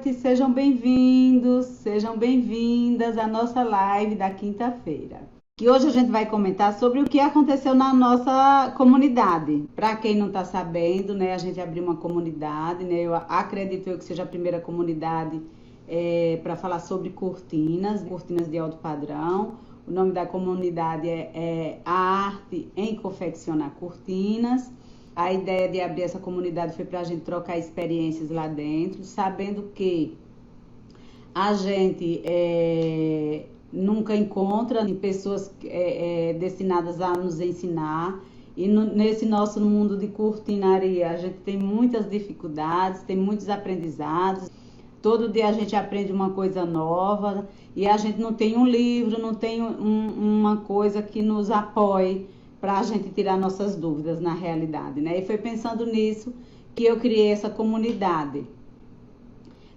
noite, sejam bem-vindos, sejam bem-vindas à nossa live da quinta-feira. Que hoje a gente vai comentar sobre o que aconteceu na nossa comunidade. Para quem não está sabendo, né, a gente abriu uma comunidade, né, eu acredito que seja a primeira comunidade para falar sobre cortinas de alto padrão. O nome da comunidade é A Arte em Confeccionar Cortinas. A ideia de abrir essa comunidade foi para a gente trocar experiências lá dentro, sabendo que a gente nunca encontra pessoas destinadas a nos ensinar. E nesse nosso mundo de cortinaria, a gente tem muitas dificuldades, tem muitos aprendizados. Todo dia a gente aprende uma coisa nova e a gente não tem um livro, não tem uma coisa que nos apoie para a gente tirar nossas dúvidas na realidade, né? E foi pensando nisso que eu criei essa comunidade,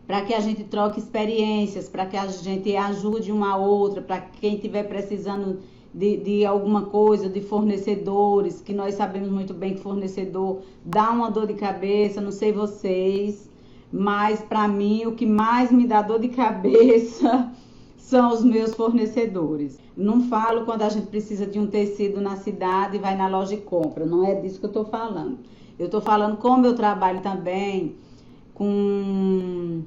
para que a gente troque experiências, para que a gente ajude uma a outra, para quem estiver precisando de alguma coisa, de fornecedores, que nós sabemos muito bem que fornecedor dá uma dor de cabeça, não sei vocês, mas para mim o que mais me dá dor de cabeça são os meus fornecedores. Não falo quando a gente precisa de um tecido na cidade e vai na loja e compra. Não é disso que eu estou falando. Eu estou falando como eu trabalho também com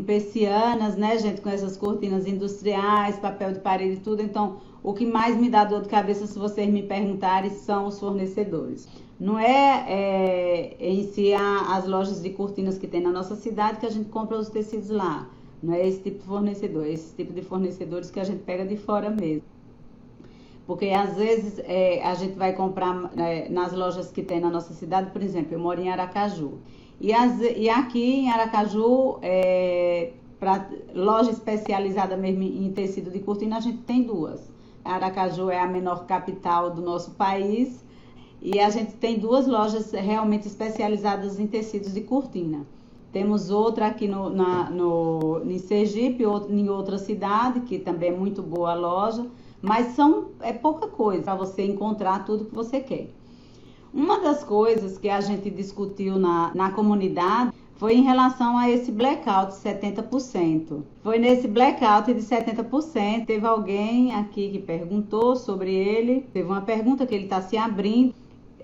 persianas, né, gente? Com essas cortinas industriais, papel de parede e tudo. Então, o que mais me dá dor de cabeça, se vocês me perguntarem, são os fornecedores. Não é em si as lojas de cortinas que tem na nossa cidade que a gente compra os tecidos lá. Não é esse tipo de fornecedor, é esse tipo de fornecedores que a gente pega de fora mesmo. Porque às vezes a gente vai comprar nas lojas que tem na nossa cidade, por exemplo, eu moro em Aracaju. E aqui em Aracaju, para loja especializada mesmo em tecido de cortina, a gente tem duas. Aracaju é a menor capital do nosso país e a gente tem duas lojas realmente especializadas em tecidos de cortina. Temos outra aqui em Sergipe, outra em outra cidade, que também é muito boa a loja, mas é pouca coisa para você encontrar tudo que você quer. Uma das coisas que a gente discutiu na comunidade foi em relação a esse blackout de 70%. Foi nesse blackout de 70%, teve alguém aqui que perguntou sobre ele, teve uma pergunta que ele está se abrindo,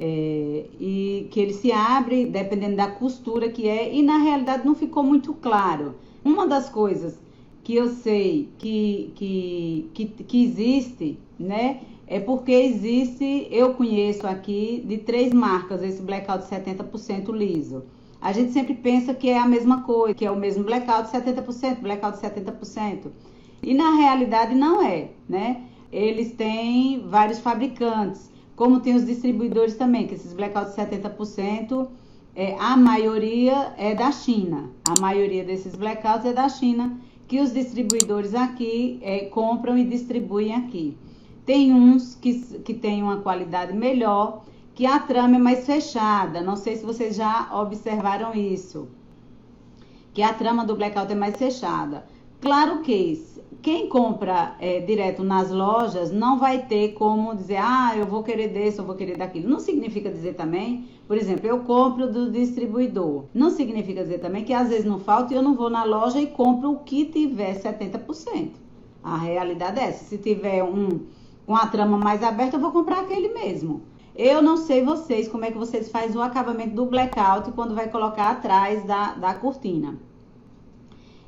e que ele se abre dependendo da costura que e na realidade não ficou muito claro. Uma das coisas que eu sei que existe, né, é porque eu conheço aqui de 3 marcas esse blackout de 70% liso. A gente sempre pensa que é a mesma coisa, que é o mesmo blackout de 70%, blackout de 70%. E na realidade não é, né? Eles têm vários fabricantes. Como tem os distribuidores também, que esses blackouts de 70%, a maioria é da China. A maioria desses blackouts é da China, que os distribuidores aqui compram e distribuem aqui. Tem uns que têm uma qualidade melhor, que a trama é mais fechada. Não sei se vocês já observaram isso, que a trama do blackout é mais fechada. Claro que quem compra direto nas lojas não vai ter como dizer, eu vou querer desse, eu vou querer daquilo. Não significa dizer também, por exemplo, eu compro do distribuidor. Não significa dizer também que às vezes não falta e eu não vou na loja e compro o que tiver 70%. A realidade é essa. Se tiver com a trama mais aberta, eu vou comprar aquele mesmo. Eu não sei vocês, como é que vocês fazem o acabamento do blackout quando vai colocar atrás da cortina.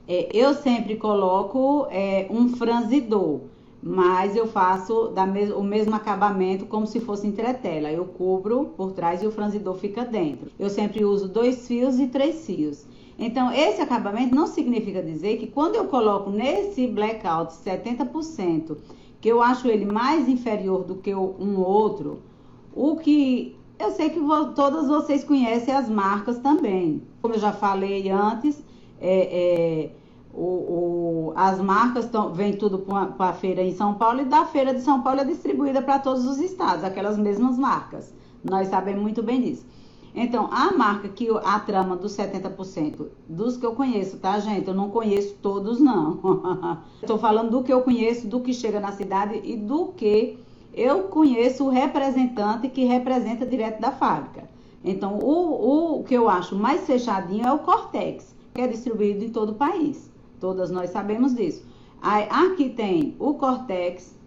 Eu sempre coloco um franzidor, mas eu faço o mesmo acabamento como se fosse entretela. Eu cubro por trás e o franzidor fica dentro. Eu sempre uso 2 fios e 3 fios. Então, esse acabamento não significa dizer que quando eu coloco nesse blackout 70%, que eu acho ele mais inferior do que um outro, o que eu sei que todas vocês conhecem as marcas também. Como eu já falei antes, as marcas vêm tudo para a feira em São Paulo e da feira de São Paulo é distribuída para todos os estados, aquelas mesmas marcas. Nós sabemos muito bem disso. Então, a marca que a trama dos 70%, dos que eu conheço, tá, gente? Eu não conheço todos, não. Estou falando do que eu conheço, do que chega na cidade e do que eu conheço o representante que representa direto da fábrica. Então, o que eu acho mais fechadinho é o Cortex, que é distribuído em todo o país. Todas nós sabemos disso. Aí, aqui tem o Cortex,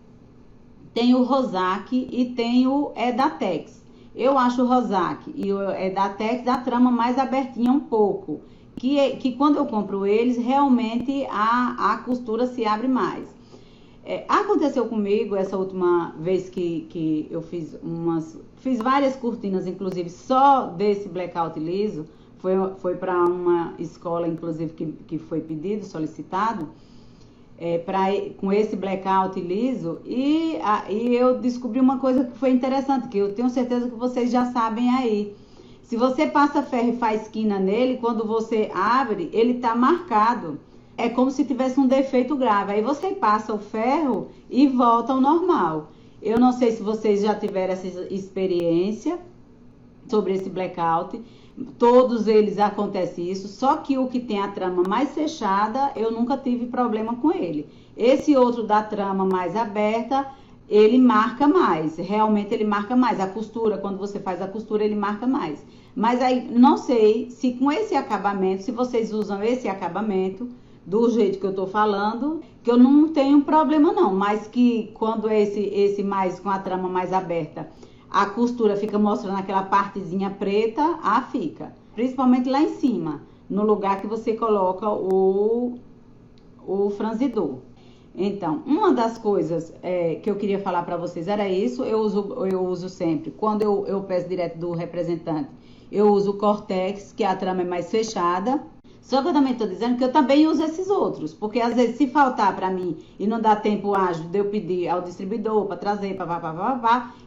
tem o Rosac e tem o Edatex. Eu acho o Rosac e o Edatex a trama mais abertinha um pouco. Que quando eu compro eles, realmente a costura se abre mais. Aconteceu comigo essa última vez que eu fiz várias cortinas, inclusive só desse blackout liso. Foi para uma escola, inclusive, que foi pedido, solicitado, com esse blackout liso. E eu descobri uma coisa que foi interessante, que eu tenho certeza que vocês já sabem aí. Se você passa ferro e faz quina nele, quando você abre, ele está marcado. É como se tivesse um defeito grave. Aí você passa o ferro e volta ao normal. Eu não sei se vocês já tiveram essa experiência sobre esse blackout. Todos eles acontece isso. Só que o que tem a trama mais fechada, eu nunca tive problema com ele. Esse outro da trama mais aberta, ele marca mais. Realmente ele marca mais. A costura, quando você faz a costura, ele marca mais. Mas aí, não sei se com esse acabamento, se vocês usam esse acabamento do jeito que eu tô falando, que eu não tenho problema não, mas que quando é esse mais com a trama mais aberta, a costura fica mostrando aquela partezinha preta, fica. Principalmente lá em cima, no lugar que você coloca o franzidor. Então, uma das coisas que eu queria falar para vocês era isso. Eu uso sempre, quando eu peço direto do representante, eu uso o Cortex, que a trama é mais fechada. Só que eu também estou dizendo que eu também uso esses outros, porque às vezes se faltar para mim e não dá tempo ágil de eu pedir ao distribuidor para trazer,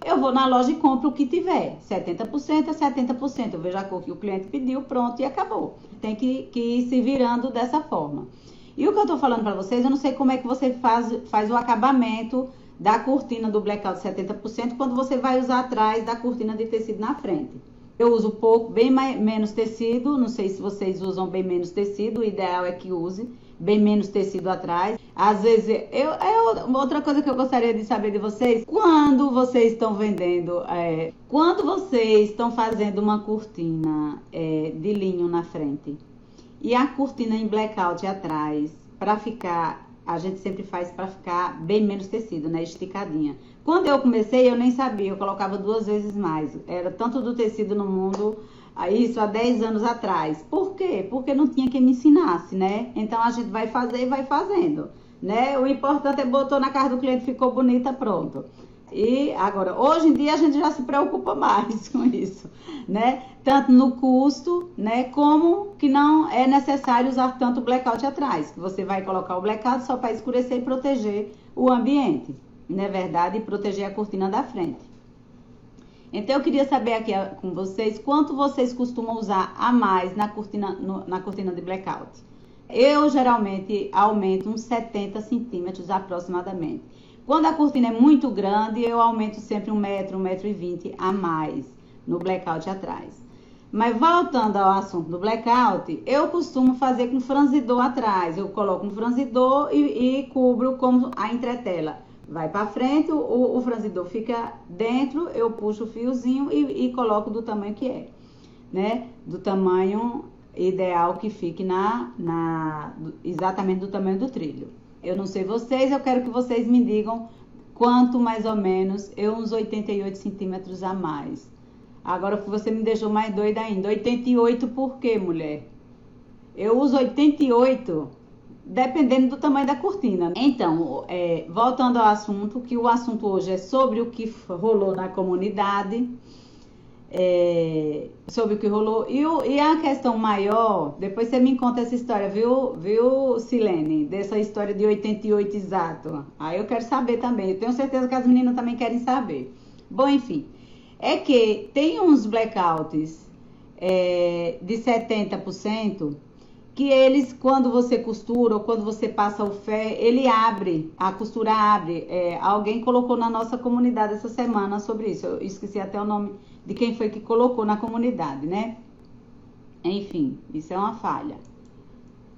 eu vou na loja e compro o que tiver. 70% é 70%. Eu vejo a cor que o cliente pediu, pronto, e acabou. Tem que ir se virando dessa forma. E o que eu estou falando para vocês, eu não sei como é que você faz o acabamento da cortina do blackout 70% quando você vai usar atrás da cortina de tecido na frente. Eu uso pouco, menos tecido, não sei se vocês usam bem menos tecido, o ideal é que use bem menos tecido atrás. Às vezes, outra coisa que eu gostaria de saber de vocês, quando vocês estão vendendo, quando vocês estão fazendo uma cortina de linho na frente e a cortina em blackout atrás, a gente sempre faz para ficar bem menos tecido, né, esticadinha. Quando eu comecei, eu nem sabia, eu colocava 2 vezes mais. Era tanto do tecido no mundo, isso há 10 anos atrás. Por quê? Porque não tinha quem me ensinasse, né? Então a gente vai fazer e vai fazendo, né? O importante é botou na casa do cliente, ficou bonita, pronto. E agora, hoje em dia a gente já se preocupa mais com isso, né? Tanto no custo, né? Como que não é necessário usar tanto blackout atrás. Que você vai colocar o blackout só para escurecer e proteger o ambiente, não é verdade? E proteger a cortina da frente. Então eu queria saber aqui com vocês quanto vocês costumam usar a mais na cortina de blackout. Eu geralmente aumento uns 70 centímetros aproximadamente. Quando a cortina é muito grande, eu aumento sempre 1 metro, 1,20 m a mais no blackout atrás. Mas voltando ao assunto do blackout, eu costumo fazer com franzidor atrás. Eu coloco um franzidor e cubro como a entretela. Vai para frente, o franzidor fica dentro, eu puxo o fiozinho e coloco do tamanho que é, né? Do tamanho ideal que fique exatamente do tamanho do trilho. Eu não sei vocês, eu quero que vocês me digam quanto mais ou menos, uns 88 centímetros a mais. Agora você me deixou mais doida ainda. 88 por quê, mulher? Eu uso 88 dependendo do tamanho da cortina. Então, voltando ao assunto, que o assunto hoje é sobre o que rolou na comunidade. Sobre o que rolou. E a questão maior, depois você me conta essa história, viu, Silene? Dessa história de 88 exato. Aí eu quero saber também. Eu tenho certeza que as meninas também querem saber. Bom, enfim. É que tem uns blackouts de 70%, que eles, quando você costura ou quando você passa o ferro, ele abre, a costura abre. Alguém colocou na nossa comunidade essa semana sobre isso. Eu esqueci até o nome de quem foi que colocou na comunidade, né? Enfim, isso é uma falha.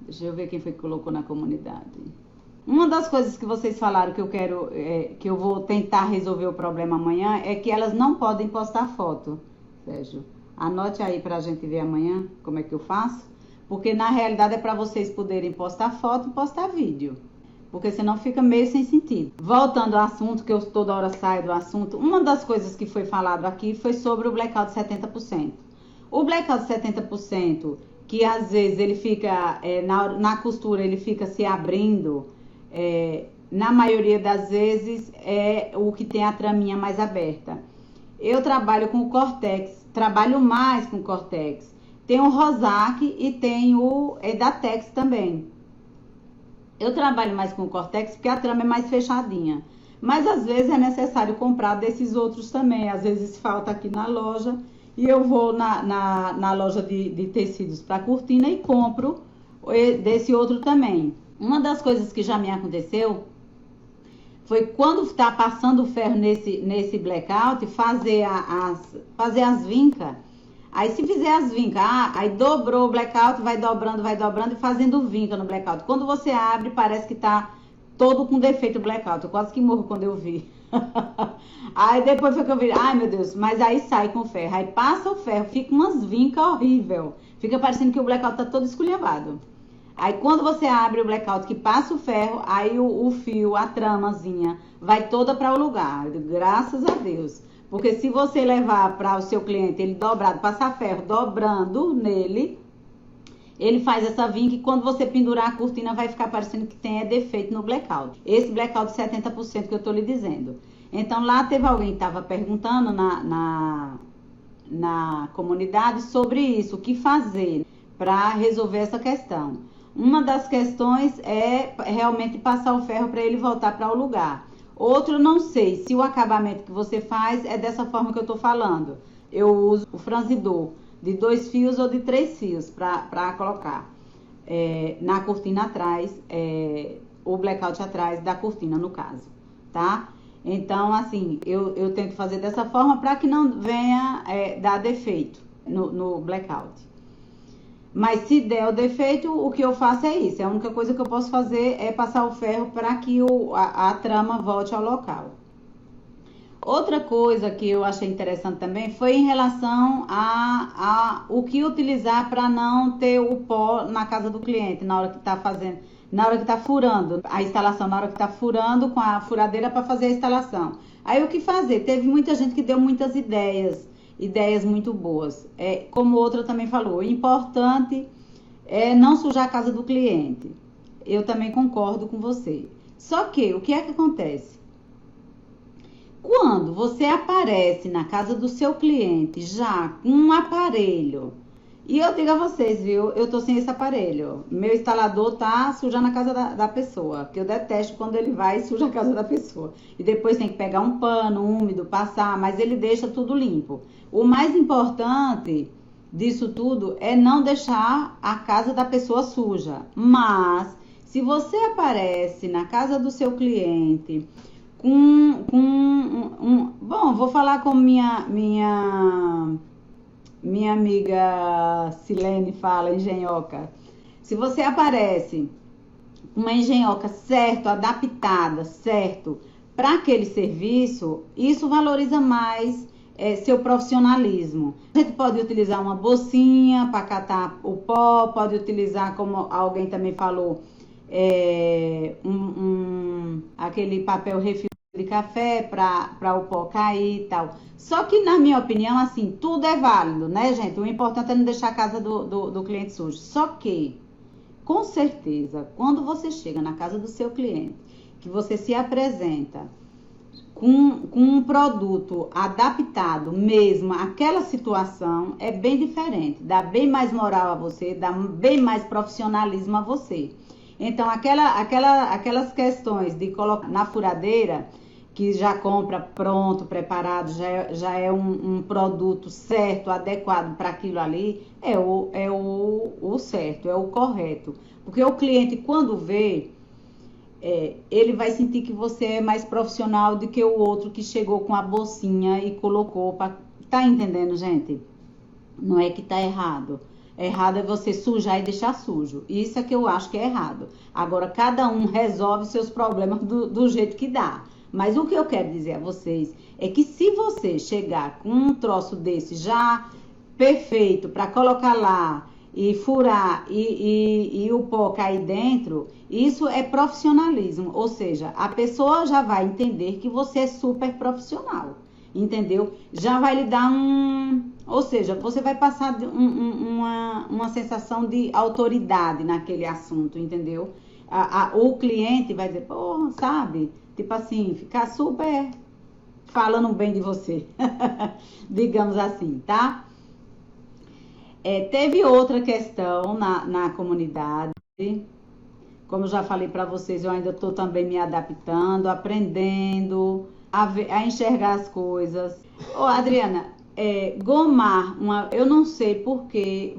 Deixa eu ver quem foi que colocou na comunidade. Uma das coisas que vocês falaram que eu quero, que eu vou tentar resolver o problema amanhã, é que elas não podem postar foto. Sérgio, anote aí pra gente ver amanhã como é que eu faço. porque na realidade é para vocês poderem postar foto e postar vídeo, porque senão fica meio sem sentido. Voltando ao assunto, que eu toda hora saio do assunto, uma das coisas que foi falado aqui foi sobre o blackout 70%. O blackout 70%, que às vezes ele fica, na costura ele fica se abrindo, na maioria das vezes é o que tem a traminha mais aberta. Eu trabalho com o Cortex, trabalho mais com o Cortex. Tem o Rosac e tem o Edatex também. Eu trabalho mais com o Cortex porque a trama é mais fechadinha. Mas às vezes é necessário comprar desses outros também. Às vezes falta aqui na loja e eu vou na loja de tecidos para cortina e compro desse outro também. Uma das coisas que já me aconteceu foi quando está passando o ferro nesse blackout, fazer as vincas. Aí se fizer as vincas, aí dobrou o blackout, vai dobrando e fazendo vinca no blackout. Quando você abre, parece que tá todo com defeito o blackout. Eu quase que morro quando eu vi. Aí depois foi que eu vi, ai meu Deus, mas aí sai com o ferro. Aí passa o ferro, fica umas vincas horrível. Fica parecendo que o blackout tá todo esculhambado. Aí quando você abre o blackout, que passa o ferro, aí o fio, a tramazinha, vai toda para o lugar. Graças a Deus. Porque se você levar para o seu cliente ele dobrado, passar ferro dobrando nele, ele faz essa vinca e quando você pendurar a cortina vai ficar parecendo que tem defeito no blackout. Esse blackout 70% que eu estou lhe dizendo. Então lá teve alguém que estava perguntando na comunidade sobre isso, o que fazer para resolver essa questão. Uma das questões é realmente passar o ferro para ele voltar para o lugar. Outro, não sei se o acabamento que você faz é dessa forma que eu tô falando. Eu uso o franzidor de 2 fios ou de 3 fios para colocar na cortina atrás, o blackout atrás da cortina, no caso, tá? Então, assim, eu tenho que fazer dessa forma para que não venha dar defeito no blackout. Mas se der o defeito, o que eu faço é isso. A única coisa que eu posso fazer é passar o ferro para que a trama volte ao local. Outra coisa que eu achei interessante também foi em relação a o que utilizar para não ter o pó na casa do cliente na hora que está fazendo, na hora que está furando a instalação, na hora que está furando com a furadeira para fazer a instalação. Aí o que fazer? Teve muita gente que deu muitas ideias muito boas. Como outra também falou, o importante é não sujar a casa do cliente. Eu também concordo com você. Só que, o que é que acontece? Quando você aparece na casa do seu cliente já com um aparelho, e eu digo a vocês, viu, eu tô sem esse aparelho. Meu instalador tá sujando a casa da pessoa, que eu detesto quando ele vai e suja a casa da pessoa. E depois tem que pegar um pano úmido, passar, mas ele deixa tudo limpo. O mais importante disso tudo é não deixar a casa da pessoa suja. Mas, se você aparece na casa do seu cliente bom, vou falar com minha amiga Silene fala, engenhoca. Se você aparece com uma engenhoca certo, adaptada, certo, para aquele serviço, isso valoriza mais seu profissionalismo. A gente pode utilizar uma bolsinha para catar o pó, pode utilizar, como alguém também falou, aquele papel refil de café para o pó cair e tal. Só que, na minha opinião, assim, tudo é válido, né, gente? O importante é não deixar a casa do cliente suja. Só que, com certeza, quando você chega na casa do seu cliente, que você se apresenta com um produto adaptado mesmo àquela situação, é bem diferente. Dá bem mais moral a você, dá bem mais profissionalismo a você. Então, aquelas questões de colocar na furadeira, que já compra pronto, preparado, já é um produto certo, adequado para aquilo ali, é o certo, é o correto. Porque o cliente, quando vê, ele vai sentir que você é mais profissional do que o outro que chegou com a bolsinha e colocou. Tá entendendo, gente? Não é que tá errado. Errado é você sujar e deixar sujo. Isso é que eu acho que é errado. Agora, cada um resolve seus problemas do jeito que dá. Mas o que eu quero dizer a vocês é que se você chegar com um troço desse já perfeito para colocar lá, e furar e o pó cair dentro, isso é profissionalismo. Ou seja, a pessoa já vai entender que você é super profissional, entendeu? Já vai lhe dar ou seja, você vai passar uma sensação de autoridade naquele assunto, entendeu? O cliente vai dizer, pô, sabe? Tipo assim, ficar super falando bem de você, digamos assim, tá? Teve outra questão na comunidade, como eu já falei para vocês, eu ainda estou também me adaptando, aprendendo a enxergar as coisas. Ô, Adriana, gomar, eu não sei porque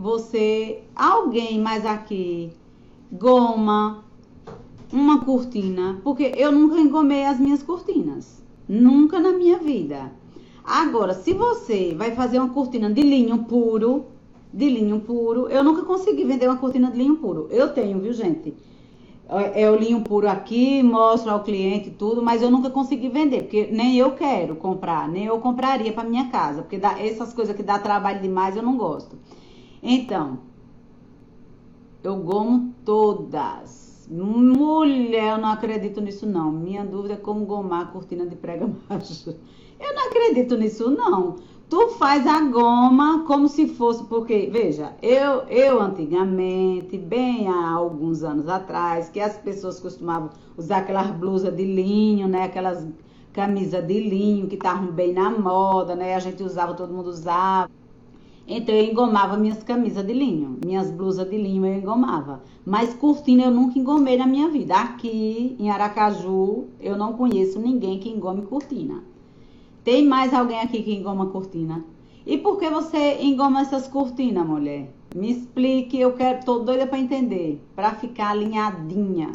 alguém mais aqui, goma uma cortina, porque eu nunca engomei as minhas cortinas, nunca na minha vida. Agora, se você vai fazer uma cortina de linho puro, eu nunca consegui vender uma cortina de linho puro. Eu tenho, viu, gente? O linho puro aqui, mostro ao cliente tudo, mas eu nunca consegui vender, porque nem eu quero comprar, nem eu compraria para minha casa, porque essas coisas que dá trabalho demais eu não gosto. Então, eu gomo todas. Mulher, eu não acredito nisso não. Minha dúvida é como gomar a cortina de prega macho. Eu não acredito nisso não. Tu faz a goma como se fosse, porque, veja, eu antigamente, bem há alguns anos atrás, que as pessoas costumavam usar aquelas blusas de linho, né? Aquelas camisas de linho que estavam bem na moda, né? A gente usava, todo mundo usava. Então eu engomava minhas camisas de linho, minhas blusas de linho eu engomava. Mas cortina eu nunca engomei na minha vida. Aqui em Aracaju eu não conheço ninguém que engome cortina. Tem mais alguém aqui que engoma cortina? E por que você engoma essas cortinas, mulher? Me explique, tô doida para entender, para ficar alinhadinha.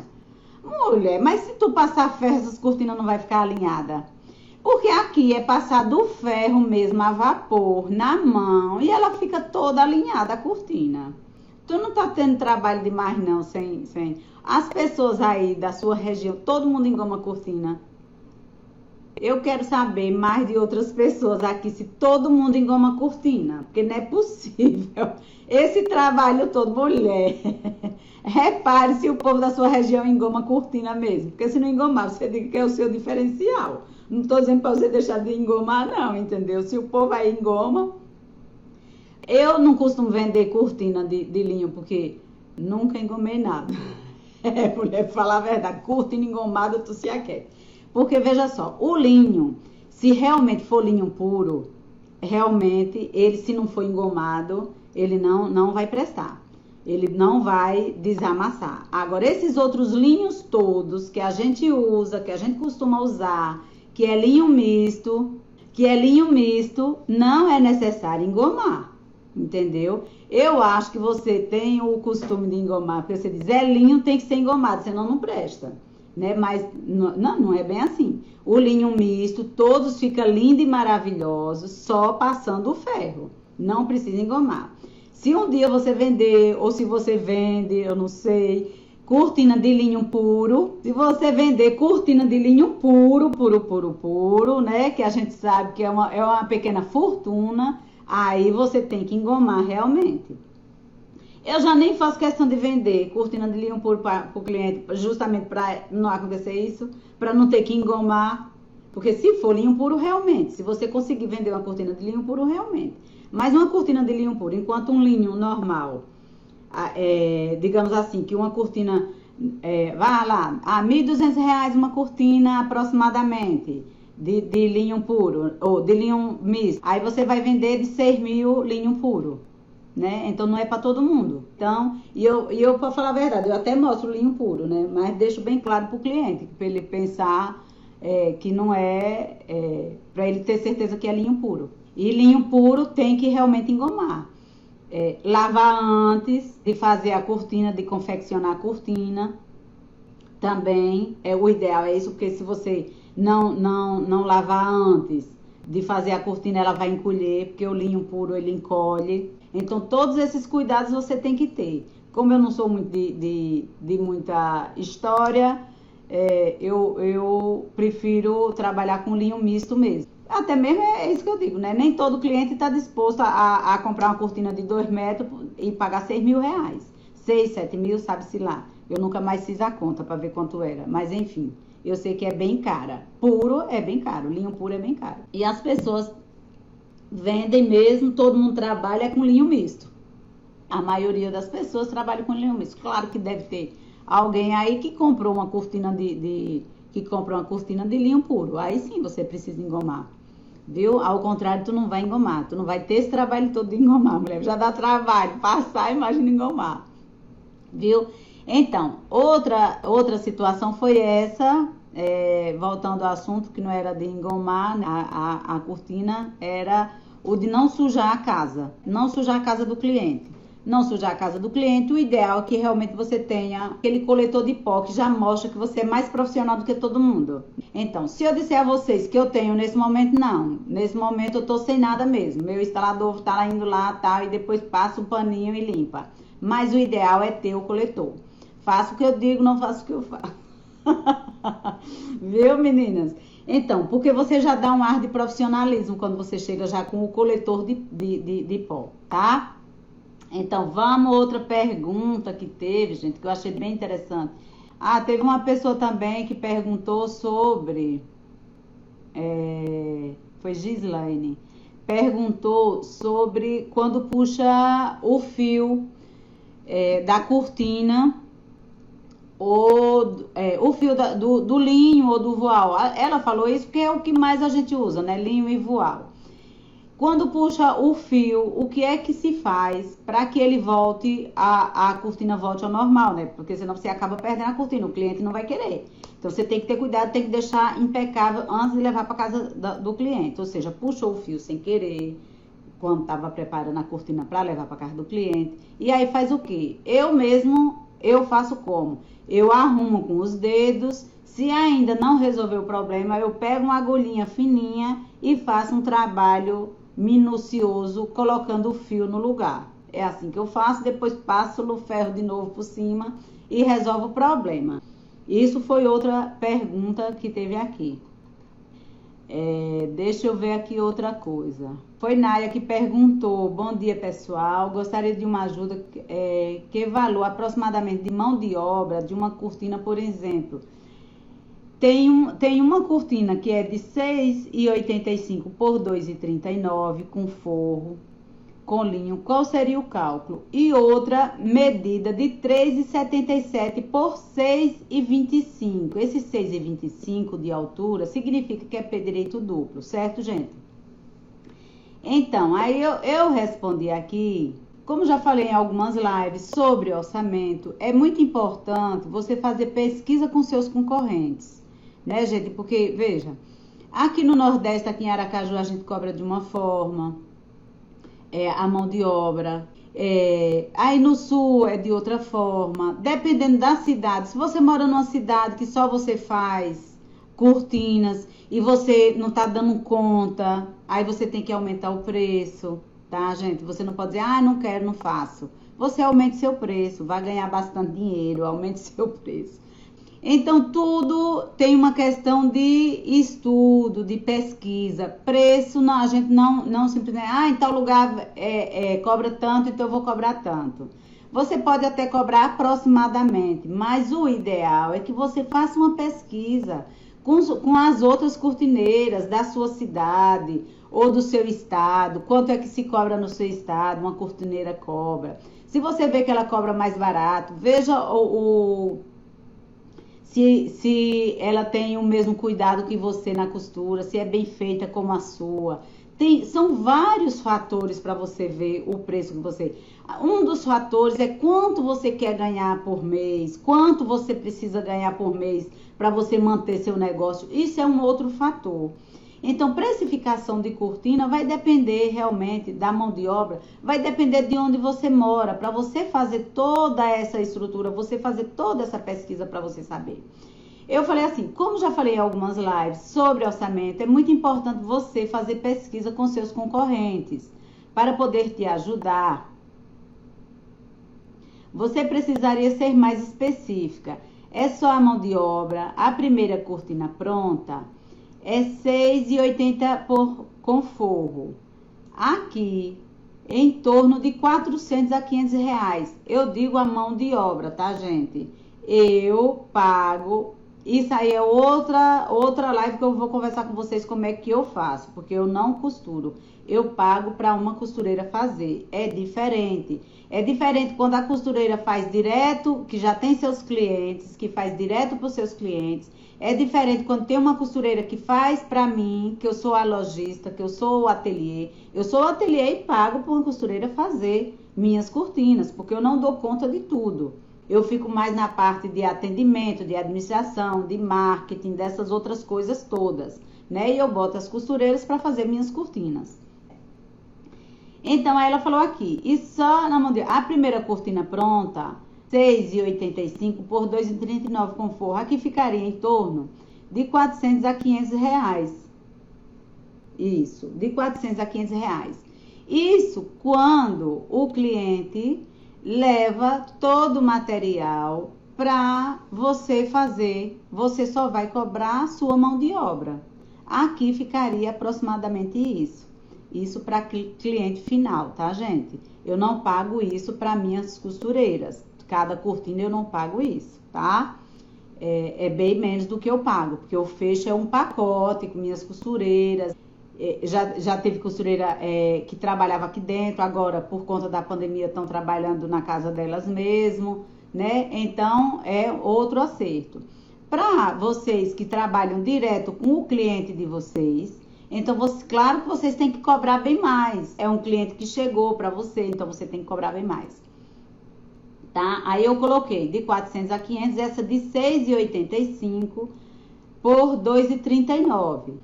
Mulher, mas se tu passar ferro, essas cortinas não vai ficar alinhada. Porque aqui é passado o ferro mesmo a vapor na mão e ela fica toda alinhada a cortina. Tu não tá tendo trabalho demais não, sem... As pessoas aí da sua região, todo mundo engoma cortina. Eu quero saber mais de outras pessoas aqui, se todo mundo engoma cortina, porque não é possível. Esse trabalho todo, mulher. Repare se o povo da sua região engoma cortina mesmo, porque se não engomar, você diga que é o seu diferencial. Não estou dizendo para você deixar de engomar, não, entendeu? Se o povo aí engoma. Eu não costumo vender cortina de linho, porque nunca engomei nada. Mulher, falar a verdade, cortina engomada, tu se aquece. Porque, veja só, o linho, se realmente for linho puro, realmente, ele se não for engomado, ele não vai prestar. Ele não vai desamassar. Agora, esses outros linhos todos que a gente usa, que a gente costuma usar, que é linho misto, não é necessário engomar, entendeu? Eu acho que você tem o costume de engomar, porque você diz, linho tem que ser engomado, senão não presta. Né? Mas não é bem assim. O linho misto, todos ficam lindos e maravilhosos, só passando o ferro. Não precisa engomar. Se um dia você vender, ou se você vende, eu não sei, cortina de linho puro, se você vender cortina de linho puro, né? Que a gente sabe que é uma pequena fortuna, aí você tem que engomar realmente. Eu já nem faço questão de vender cortina de linho puro para o cliente, justamente para não acontecer isso, para não ter que engomar. Porque se for linho puro, realmente, se você conseguir vender uma cortina de linho puro, realmente. Mas uma cortina de linho puro, enquanto um linho normal, digamos assim, que uma cortina, vai lá, a R$ 1.200 uma cortina aproximadamente, de linho puro, ou de linho misto. Aí você vai vender de 6.000 linho puro. Né? Então não é para todo mundo. Então, e eu para falar a verdade, eu até mostro o linho puro, né? Mas deixo bem claro para o cliente, para ele pensar que não para ele ter certeza que é linho puro. E linho puro tem que realmente engomar. Lavar antes de fazer a cortina, de confeccionar a cortina. Também o ideal é isso, porque se você não lavar antes de fazer a cortina, ela vai encolher, porque o linho puro ele encolhe. Então, todos esses cuidados você tem que ter. Como eu não sou muito de muita história, eu prefiro trabalhar com linho misto mesmo. Até mesmo é isso que eu digo, né? Nem todo cliente está disposto a comprar uma cortina de 2 metros e pagar 6 mil reais. 6, 7 mil, sabe-se lá. Eu nunca mais fiz a conta para ver quanto era. Mas enfim, eu sei que é bem cara. Puro é bem caro, linho puro é bem caro. E as pessoas vendem mesmo, todo mundo trabalha com linho misto. A maioria das pessoas trabalha com linho misto. Claro que deve ter alguém aí que comprou uma cortina que compra uma cortina de linho puro. Aí sim você precisa engomar. Viu? Ao contrário, tu não vai engomar. Tu não vai ter esse trabalho todo de engomar, mulher. Já dá trabalho. Passar, imagina engomar. Viu? Então, outra situação foi essa. Voltando ao assunto, que não era de engomar, né? A cortina era o de não sujar a casa. Não sujar a casa do cliente. Não sujar a casa do cliente, o ideal é que realmente você tenha aquele coletor de pó que já mostra que você é mais profissional do que todo mundo. Então, se eu disser a vocês que eu tenho nesse momento, não. Nesse momento eu tô sem nada mesmo. Meu instalador tá indo lá, tal, e depois passa um paninho e limpa. Mas o ideal é ter o coletor. Faço o que eu digo, não faço o que eu faço. Viu, meninas? Então, porque você já dá um ar de profissionalismo quando você chega já com o coletor de pó, tá? Então, vamos outra pergunta que teve, gente, que eu achei bem interessante. Ah, teve uma pessoa também que perguntou sobre... foi Gislaine. Perguntou sobre quando puxa o fio da cortina ou o fio do linho ou do voal. Ela falou isso porque é o que mais a gente usa, né? Linho e voal. Quando puxa o fio, o que é que se faz para que ele volte, a cortina volte ao normal, né? Porque senão você acaba perdendo a cortina, o cliente não vai querer. Então você tem que ter cuidado, tem que deixar impecável antes de levar para casa do cliente. Ou seja, puxou o fio sem querer, quando estava preparando a cortina para levar para casa do cliente. E aí faz o quê? Eu faço como? Eu arrumo com os dedos. Se ainda não resolveu o problema, eu pego uma agulhinha fininha e faço um trabalho minucioso colocando o fio no lugar. É assim que eu faço, depois passo o ferro de novo por cima e resolvo o problema. Isso foi outra pergunta que teve aqui. Deixa eu ver aqui outra coisa. Foi Naya que perguntou: bom dia, pessoal, gostaria de uma ajuda, que valor aproximadamente de mão de obra de uma cortina, por exemplo. Tem uma cortina que é de 6,85 por 2,39 com forro, com linho. Qual seria o cálculo? E outra medida de 3,77 por 6,25. Esse 6,25 de altura significa que é pé direito duplo, certo, gente? Então, aí eu respondi aqui. Como já falei em algumas lives sobre orçamento, é muito importante você fazer pesquisa com seus concorrentes. Né, gente? Porque, veja, aqui no Nordeste, aqui em Aracaju, a gente cobra de uma forma, a mão de obra. Aí no Sul é de outra forma. Dependendo da cidade. Se você mora numa cidade que só você faz cortinas e você não tá dando conta, aí você tem que aumentar o preço, tá, gente? Você não pode dizer, não quero, não faço. Você aumente seu preço, vai ganhar bastante dinheiro, aumente seu preço. Então, tudo tem uma questão de estudo, de pesquisa. Preço, não, a gente não simplesmente, em tal lugar cobra tanto, então eu vou cobrar tanto. Você pode até cobrar aproximadamente, mas o ideal é que você faça uma pesquisa com as outras cortineiras da sua cidade ou do seu estado. Quanto é que se cobra no seu estado, uma cortineira cobra. Se você vê que ela cobra mais barato, veja se ela tem o mesmo cuidado que você na costura, se é bem feita como a sua. São vários fatores para você ver o preço que você... Um dos fatores é quanto você quer ganhar por mês, quanto você precisa ganhar por mês para você manter seu negócio. Isso é um outro fator. Então, precificação de cortina vai depender realmente da mão de obra, vai depender de onde você mora, para você fazer toda essa estrutura, você fazer toda essa pesquisa para você saber. Eu falei assim, como já falei em algumas lives sobre orçamento, é muito importante você fazer pesquisa com seus concorrentes, para poder te ajudar. Você precisaria ser mais específica. É só a mão de obra, a primeira cortina pronta? é R$ 6,80 com forro. Aqui, em torno de 400 a 500 reais. Eu digo a mão de obra, tá, gente? Eu pago. Isso aí é outra live que eu vou conversar com vocês como é que eu faço, porque eu não costuro. Eu pago para uma costureira fazer. É diferente. É diferente quando a costureira faz direto, que já tem seus clientes, que faz direto para os seus clientes. É diferente quando tem uma costureira que faz para mim, que eu sou a lojista, que eu sou o ateliê. Eu sou o ateliê e pago para uma costureira fazer minhas cortinas, porque eu não dou conta de tudo. Eu fico mais na parte de atendimento, de administração, de marketing, dessas outras coisas todas, né? E eu boto as costureiras para fazer minhas cortinas. Então, ela falou aqui, e só na mão de... A primeira cortina pronta, R$ 6,85 por R$ 2,39 com forro. Aqui ficaria em torno de 400 a 500 reais. Isso, de 400 a 500 reais. Isso quando o cliente leva todo o material para você fazer. Você só vai cobrar a sua mão de obra. Aqui ficaria aproximadamente isso. Isso para cliente final, tá, gente? Eu não pago isso para minhas costureiras. Cada cortina eu não pago isso, tá? É bem menos do que eu pago, porque eu fecho um pacote com minhas costureiras. Já teve costureira que trabalhava aqui dentro, agora por conta da pandemia estão trabalhando na casa delas mesmo, né? Então é outro acerto. Para vocês que trabalham direto com o cliente de vocês, então claro que vocês têm que cobrar bem mais. É um cliente que chegou para você, então você tem que cobrar bem mais. Tá? Aí eu coloquei de 400 a 500, essa de R$ 6,85 por R$ 2,39.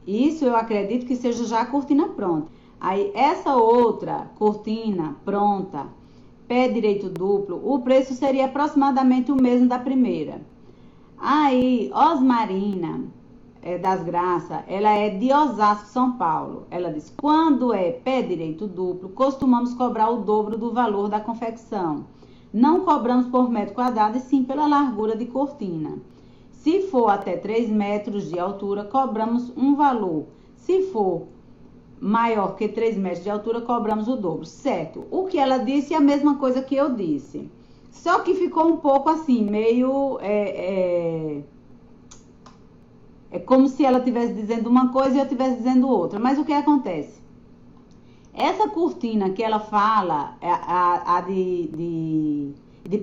Isso eu acredito que seja já a cortina pronta. Aí essa outra cortina pronta, pé direito duplo, o preço seria aproximadamente o mesmo da primeira. Aí, Osmarina das Graças, ela é de Osasco, São Paulo. Ela diz, quando é pé direito duplo, costumamos cobrar o dobro do valor da confecção. Não cobramos por metro quadrado, e sim pela largura de cortina. Se for até 3 metros de altura, cobramos um valor. Se for maior que 3 metros de altura, cobramos o dobro, certo? O que ela disse é a mesma coisa que eu disse. Só que ficou um pouco assim, meio... É como se ela estivesse dizendo uma coisa e eu estivesse dizendo outra. Mas o que acontece? Essa cortina que ela fala, a de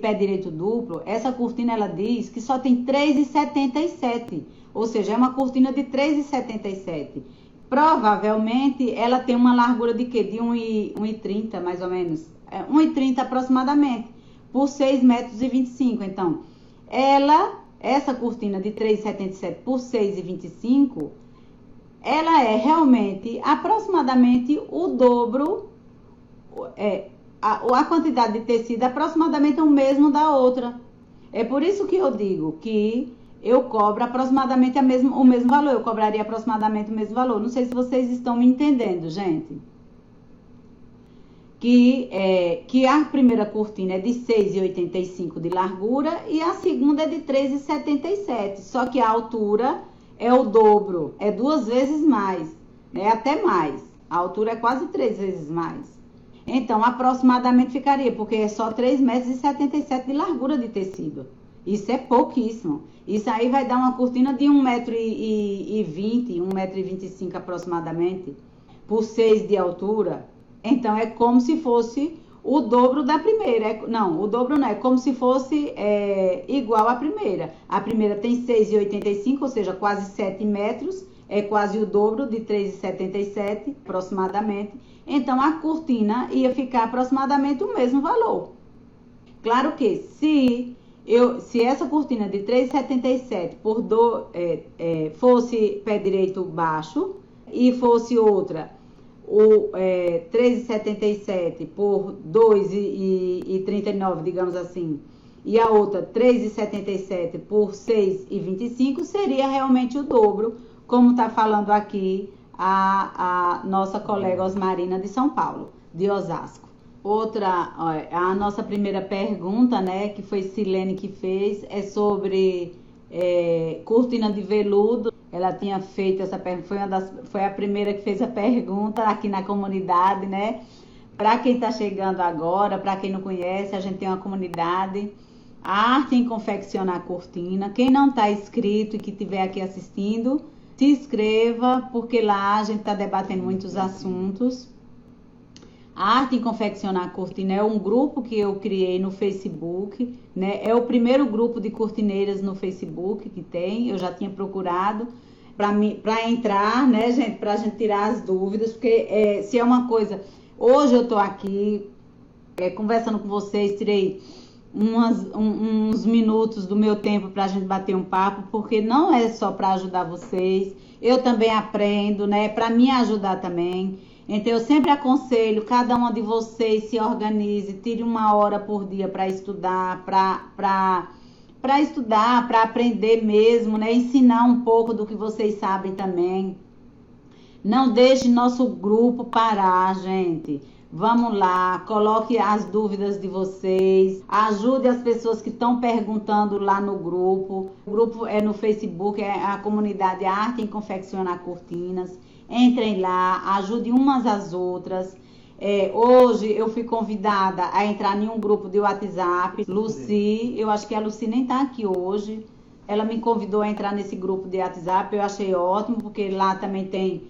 pé direito duplo, essa cortina ela diz que só tem 3,77. Ou seja, é uma cortina de 3,77. Provavelmente ela tem uma largura de quê? De 1,30 mais ou menos. 1,30 aproximadamente. Por 6,25 metros. Então, essa cortina de 3,77 por 6,25, ela é realmente aproximadamente o dobro, a quantidade de tecido é aproximadamente o mesmo da outra. É por isso que eu digo que eu cobro aproximadamente o mesmo valor, eu cobraria aproximadamente o mesmo valor. Não sei se vocês estão me entendendo, gente. Que a primeira cortina é de 6,85 de largura e a segunda é de 3,77. Só que a altura é o dobro, é 2 vezes mais, né? Até mais. A altura é quase 3 vezes mais. Então, aproximadamente ficaria, porque é só 3,77 metros de largura de tecido. Isso é pouquíssimo. Isso aí vai dar uma cortina de 1,20 m, 1,25 m aproximadamente, por 6 de altura. Então, é como se fosse o dobro da primeira. Não, o dobro não, é como se fosse igual à primeira. A primeira tem 6,85, ou seja, quase 7 metros. É quase o dobro de 3,77, aproximadamente. Então, a cortina ia ficar aproximadamente o mesmo valor. Claro que se essa cortina de 3,77 fosse pé direito baixo e fosse outra... 3,77 por 2,39, digamos assim, e a outra 3,77 por 6,25, seria realmente o dobro, como está falando aqui a nossa colega Osmarina de São Paulo, de Osasco. A nossa primeira pergunta, né, que foi Silene que fez, é sobre cortina de veludo. ela tinha feito essa pergunta, foi a primeira que fez a pergunta aqui na comunidade, né? Para quem está chegando agora, para quem não conhece, a gente tem uma comunidade, a Arte em Confeccionar Cortina. Quem não está inscrito e que estiver aqui assistindo, se inscreva, porque lá a gente está debatendo muitos assuntos. A Arte em Confeccionar Cortina é um grupo que eu criei no Facebook, né? É o primeiro grupo de cortineiras no Facebook que tem. Eu já tinha procurado para entrar, né, gente? Para a gente tirar as dúvidas, porque se é uma coisa... Hoje eu estou aqui conversando com vocês, tirei uns minutos do meu tempo para a gente bater um papo, porque não é só para ajudar vocês, eu também aprendo, né? Para me ajudar também. Então, eu sempre aconselho cada uma de vocês se organize, tire 1 hora por dia para estudar, para estudar, para aprender mesmo, né? Ensinar um pouco do que vocês sabem também. Não deixe nosso grupo parar, gente. Vamos lá, coloque as dúvidas de vocês, ajude as pessoas que estão perguntando lá no grupo. O grupo é no Facebook, é a comunidade Arte em Confeccionar Cortinas. Entrem lá, ajudem umas às outras. Hoje eu fui convidada a entrar em um grupo de WhatsApp. Lucy, eu acho que a Lucy nem está aqui hoje. Ela me convidou a entrar nesse grupo de WhatsApp, eu achei ótimo, porque lá também tem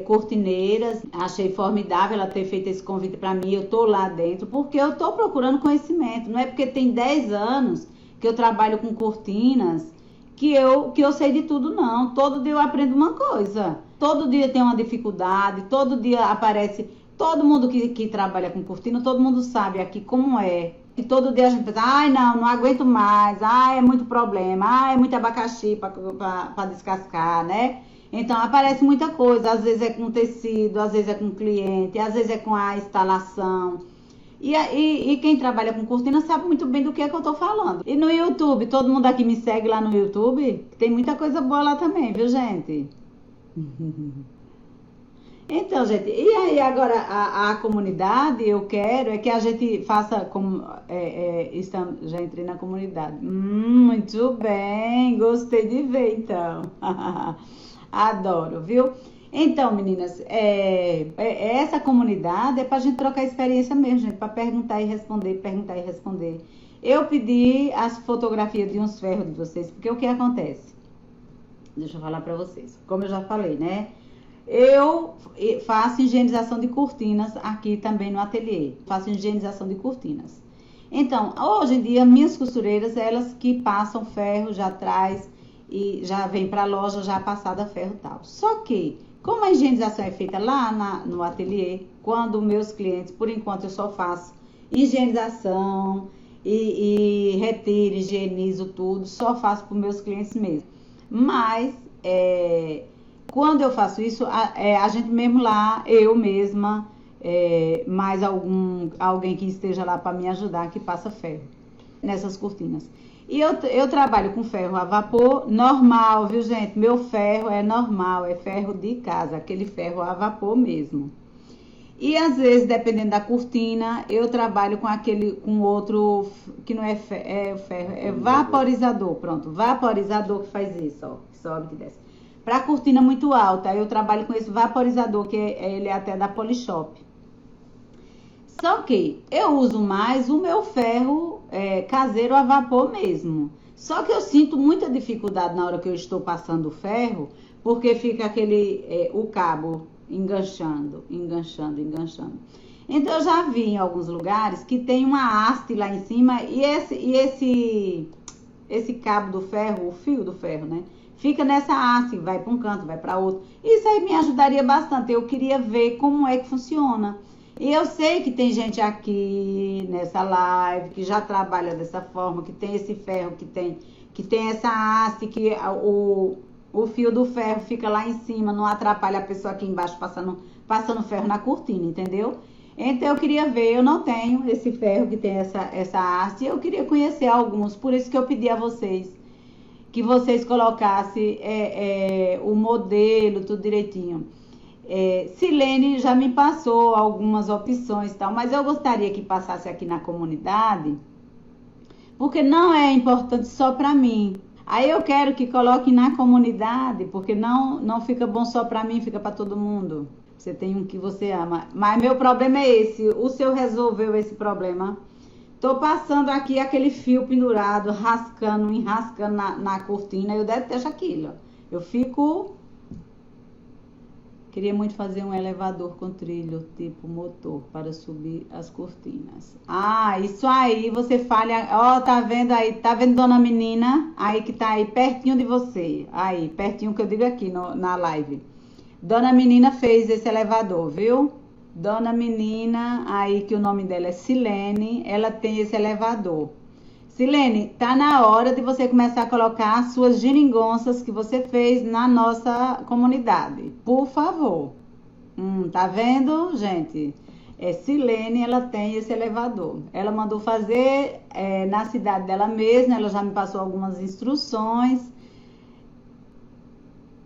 cortineiras. Achei formidável ela ter feito esse convite para mim. Eu tô lá dentro porque eu tô procurando conhecimento. Não é porque tem 10 anos que eu trabalho com cortinas que eu sei de tudo, não. Todo dia eu aprendo uma coisa. Todo dia tem uma dificuldade, todo dia aparece... Todo mundo que trabalha com cortina, todo mundo sabe aqui como é. E todo dia a gente pensa, ai não aguento mais, ai é muito problema, ai é muito abacaxi para descascar, né? Então aparece muita coisa, às vezes é com tecido, às vezes é com cliente, às vezes é com a instalação. E quem trabalha com cortina sabe muito bem do que é que eu tô falando. E no YouTube, todo mundo aqui me segue lá no YouTube, tem muita coisa boa lá também, viu, gente? Então, gente, e aí agora a comunidade, eu quero é que a gente faça como já entrei na comunidade. Muito bem, gostei de ver então. Adoro, viu? Então, meninas, essa comunidade é pra gente trocar experiência mesmo, gente, pra perguntar e responder. Eu pedi as fotografias de uns ferros de vocês, porque o que acontece? Deixa eu falar pra vocês. Como eu já falei, né? Eu faço higienização de cortinas aqui também no ateliê. Faço higienização de cortinas. Então, hoje em dia, minhas costureiras, elas que passam ferro, já traz e já vem para a loja já passada ferro e tal. Só que, como a higienização é feita lá no ateliê, quando meus clientes, por enquanto eu só faço higienização e retiro, higienizo tudo, só faço para os meus clientes mesmo. Mas, quando eu faço isso, a gente mesmo lá, eu mesma, mais alguém que esteja lá para me ajudar, que passa ferro nessas cortinas. E eu trabalho com ferro a vapor normal, viu, gente? Meu ferro é normal, é ferro de casa, aquele ferro a vapor mesmo. E às vezes, dependendo da cortina, eu trabalho com outro, que não é ferro, é vaporizador, pronto, vaporizador que faz isso, ó, que sobe e desce. Para cortina muito alta, eu trabalho com esse vaporizador, que ele é até da Polishop. Só que eu uso mais o meu ferro caseiro a vapor mesmo. Só que eu sinto muita dificuldade na hora que eu estou passando o ferro, porque fica o cabo enganchando. Então eu já vi em alguns lugares que tem uma haste lá em cima e esse cabo do ferro, o fio do ferro, né? Fica nessa haste, vai para um canto, vai para outro. Isso aí me ajudaria bastante. Eu queria ver como é que funciona. E eu sei que tem gente aqui nessa live que já trabalha dessa forma, que tem esse ferro, que tem essa haste, que o fio do ferro fica lá em cima, não atrapalha a pessoa aqui embaixo passando ferro na cortina, entendeu? Então eu queria ver, eu não tenho esse ferro que tem essa haste, eu queria conhecer alguns, por isso que eu pedi a vocês que vocês colocassem o modelo, tudo direitinho. Silene já me passou algumas opções e tal, mas eu gostaria que passasse aqui na comunidade, porque não é importante só para mim. Aí eu quero que coloque na comunidade, porque não fica bom só para mim, fica para todo mundo. Você tem um que você ama. Mas meu problema é esse. O seu resolveu esse problema? Tô passando aqui aquele fio pendurado, rascando, enrascando na cortina. Eu detesto aquilo. Eu fico... Queria muito fazer um elevador com trilho, tipo motor, para subir as cortinas. Ah, isso aí, você falha... Ó, tá vendo aí? Tá vendo dona menina? Aí que tá aí, pertinho de você. Aí, pertinho que eu digo aqui na live. Dona menina fez esse elevador, viu? Dona menina, aí que o nome dela é Silene, ela tem esse elevador. Silene, tá na hora de você começar a colocar as suas geringonças que você fez na nossa comunidade. Por favor. Tá vendo, gente? Silene, ela tem esse elevador. Ela mandou fazer na cidade dela mesma, ela já me passou algumas instruções.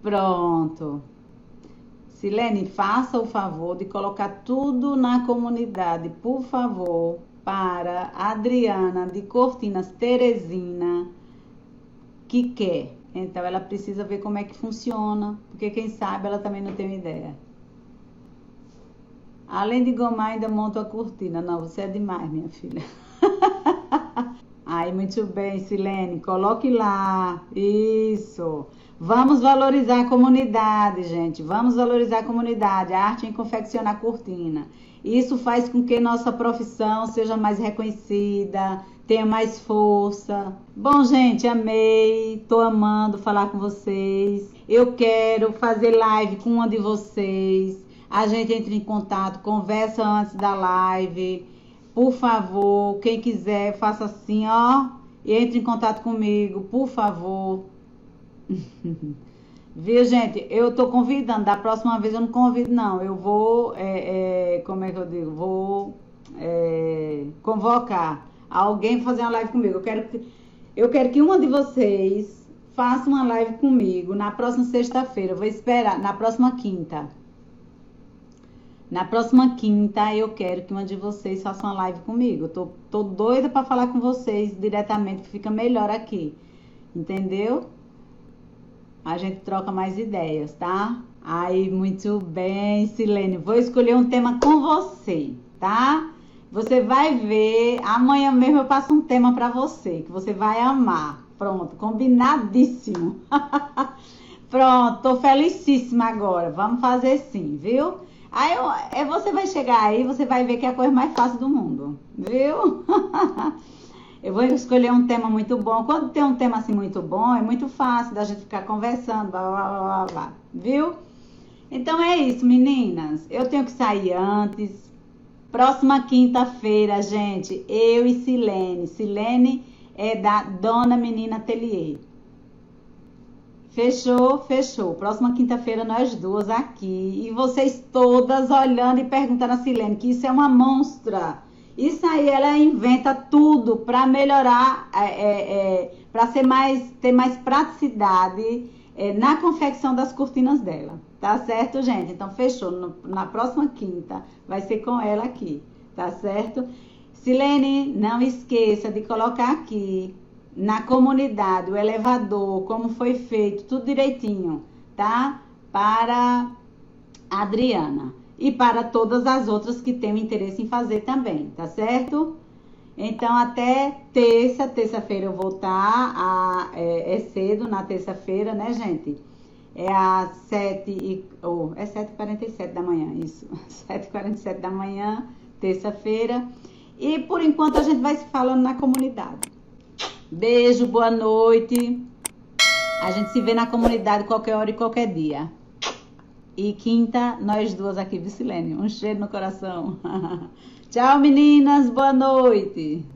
Pronto. Silene, faça o favor de colocar tudo na comunidade, por favor, para Adriana de Cortinas Teresina, que quer. Então, ela precisa ver como é que funciona, porque quem sabe ela também não tem uma ideia. Além de gomar, ainda monto a cortina. Não, você é demais, minha filha. Aí, muito bem, Silene, coloque lá. Isso. Vamos valorizar a comunidade, gente. Vamos valorizar a comunidade. A arte em confeccionar cortina. Isso faz com que nossa profissão seja mais reconhecida, tenha mais força. Bom, gente, amei. Tô amando falar com vocês. Eu quero fazer live com uma de vocês. A gente entra em contato, conversa antes da live. Por favor, quem quiser, faça assim, ó. E entre em contato comigo, por favor. Viu, gente? Eu tô convidando. Da próxima vez eu não convido, não. Eu vou, como é que eu digo? Vou convocar alguém pra fazer uma live comigo. Eu quero que uma de vocês faça uma live comigo na próxima sexta-feira. Eu vou esperar, na próxima quinta. Na próxima quinta, eu quero que uma de vocês faça uma live comigo. Eu tô doida pra falar com vocês diretamente, que fica melhor aqui. Entendeu? A gente troca mais ideias, tá? Aí, muito bem, Silene. Vou escolher um tema com você, tá? Você vai ver. Amanhã mesmo eu passo um tema pra você, que você vai amar. Pronto, combinadíssimo. Pronto, tô felicíssima agora. Vamos fazer sim, viu? Aí você vai chegar aí, você vai ver que é a coisa mais fácil do mundo, viu? Eu vou escolher um tema muito bom. Quando tem um tema assim muito bom, é muito fácil da gente ficar conversando, blá, blá, blá, blá, blá, viu? Então é isso, meninas. Eu tenho que sair antes. Próxima quinta-feira, gente, eu e Silene. Silene é da Dona Menina Atelier. Fechou, fechou. Próxima quinta-feira nós duas aqui. E vocês todas olhando e perguntando a Silene, que isso é uma monstra. Isso aí, ela inventa tudo para melhorar, para ter mais praticidade na confecção das cortinas dela. Tá certo, gente? Então, fechou. Na próxima quinta vai ser com ela aqui. Tá certo? Silene, não esqueça de colocar aqui na comunidade o elevador, como foi feito, tudo direitinho, tá? Para a Adriana. E para todas as outras que têm interesse em fazer também, tá certo? Então, até terça-feira eu vou estar, é cedo na terça-feira, né, gente? É às 7h47 da manhã, isso. 7h47 da manhã, terça-feira. E, por enquanto, a gente vai se falando na comunidade. Beijo, boa noite. A gente se vê na comunidade qualquer hora e qualquer dia. E quinta, nós duas aqui, viu, Silene? Um cheiro no coração. Tchau, meninas. Boa noite.